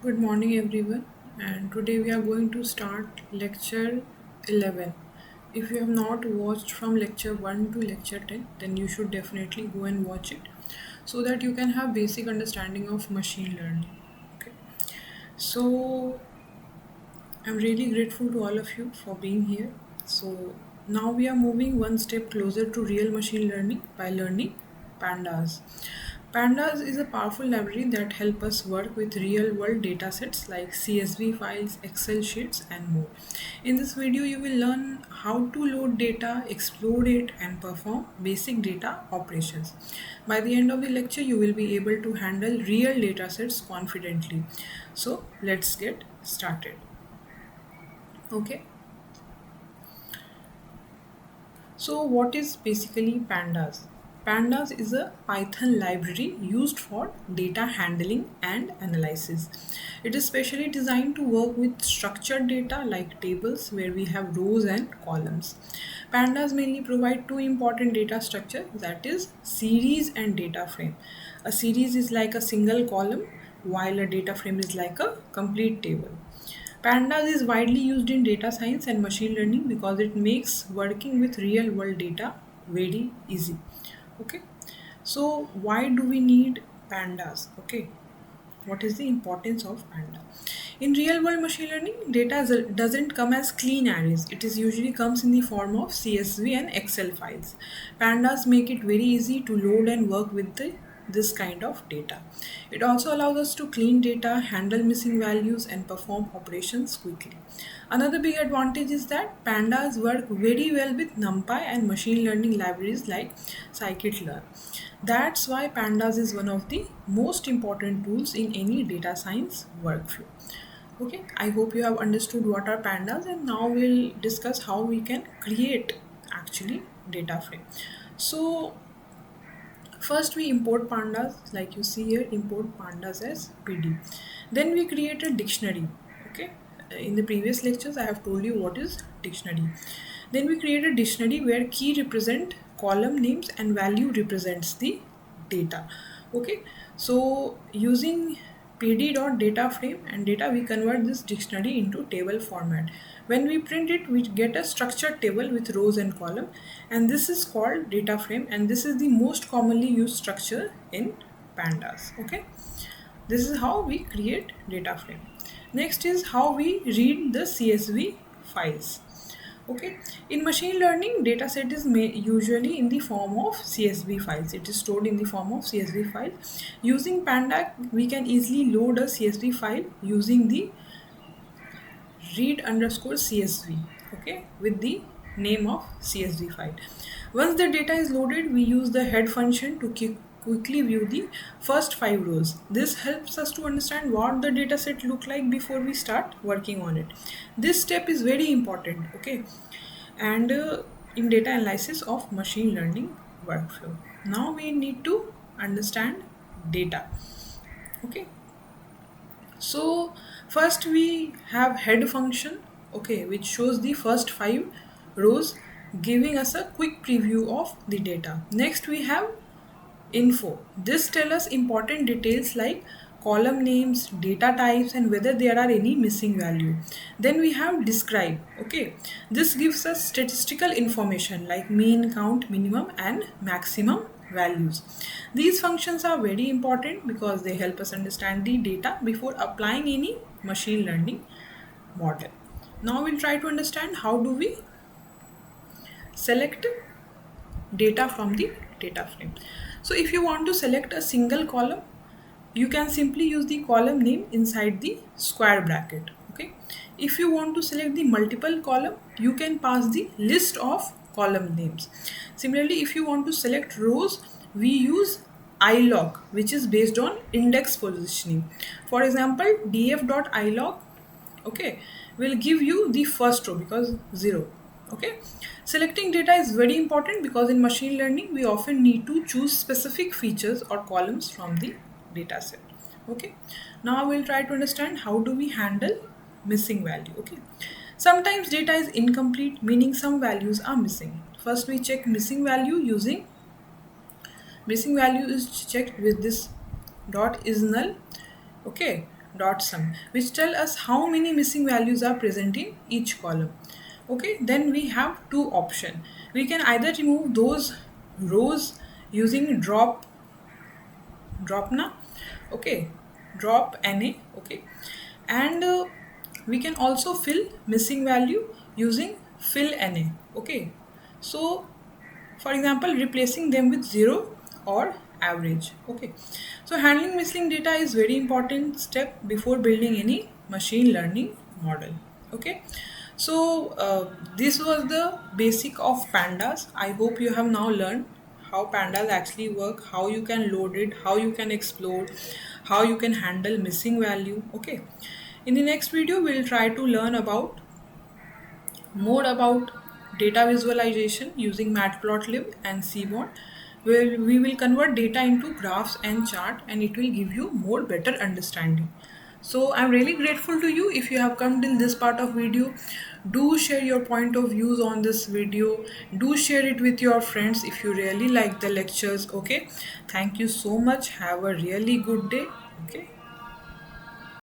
Good morning, everyone, and today we are going to start lecture 11. If you have not watched from lecture 1 to lecture 10, then you should definitely go and watch it so that you can have basic understanding of machine learning. Okay, so I'm really grateful to all of you for being here. So now we are moving one step closer to real machine learning by learning pandas. Pandas is a powerful library that help us work with real world datasets like CSV files, Excel sheets and more. In this video you will learn how to load data, explore it and perform basic data operations. By the end of the lecture you will be able to handle real datasets confidently. So let's get started. Okay, so what is basically pandas? Pandas is a Python library used for data handling and analysis. It is specially designed to work with structured data like tables where we have rows and columns. Pandas mainly provide two important data structures, that is series and data frame. A series is like a single column while a data frame is like a complete table. Pandas is widely used in data science and machine learning because it makes working with real world data very easy. Okay, so why do we need pandas? Okay, what is the importance of panda? In real world machine learning, data doesn't come as clean arrays. It is usually comes in the form of CSV and Excel files. Pandas make it very easy to load and work with this kind of data. It also allows us to clean data, handle missing values, and perform operations quickly. Another big advantage is that pandas work very well with NumPy and machine learning libraries like scikit-learn. That's why pandas is one of the most important tools in any data science workflow. Okay, I hope you have understood what are pandas, and now we'll discuss how we can create actually data frame. So first we import pandas, like you see here, import pandas as PD. Then we create a dictionary. Okay, in the previous lectures I have told you what is dictionary. Then we create a dictionary where key represent column names and value represents the data. Okay, so using pd.data frame and data, we convert this dictionary into table format. When we print it, we get a structured table with rows and column, and this is called data frame, and this is the most commonly used structure in pandas. Okay, this is how we create data frame. Next is how we read the CSV files. Okay, in machine learning, data set is usually in the form of CSV files. It is stored in the form of CSV file. Using Panda, we can easily load a CSV file using the read underscore CSV, okay, with the name of CSV file. Once the data is loaded, we use the head function to quickly view the first 5 rows. This helps us to understand what the dataset look like before we start working on it. This step is very important, okay, and in data analysis of machine learning workflow. Now we need to understand data. Okay, so first we have head function, okay, which shows the first 5 rows, giving us a quick preview of the data. Next we have info. This tells us important details like column names, data types, and whether there are any missing value. Then we have describe. Okay, this gives us statistical information like mean, count, minimum, and maximum values. These functions are very important because they help us understand the data before applying any machine learning model. Now we'll try to understand how do we select data from the data frame. So if you want to select a single column, you can simply use the column name inside the square bracket. Okay, if you want to select the multiple column, you can pass the list of column names. Similarly, if you want to select rows, we use ilog, which is based on index positioning. For example, df.ilog, okay, will give you the first row because 0. Okay, selecting data is very important because in machine learning we often need to choose specific features or columns from the data set. Okay, now we'll try to understand how do we handle missing value. Okay, sometimes data is incomplete, meaning some values are missing. First we check missing value using missing value is checked with this dot is null. Okay, dot sum, which tell us how many missing values are present in each column. Okay, then we have two options. We can either remove those rows using drop na, okay, drop na, okay, and we can also fill missing value using fill na, okay. So for example, replacing them with zero or average, okay. So handling missing data is very important step before building any machine learning model, okay. So this was the basic of pandas. I hope you have now learned how pandas actually work, how you can load it, how you can explore, how you can handle missing value, okay. In the next video we'll try to learn about more about data visualization using matplotlib and seaborn, where we will convert data into graphs and chart, and it will give you more better understanding. So I'm really grateful to you if you have come till this part of video. Do share your point of views on this video. Do share it with your friends if you really like the lectures, okay. Thank you so much. Have a really good day, okay.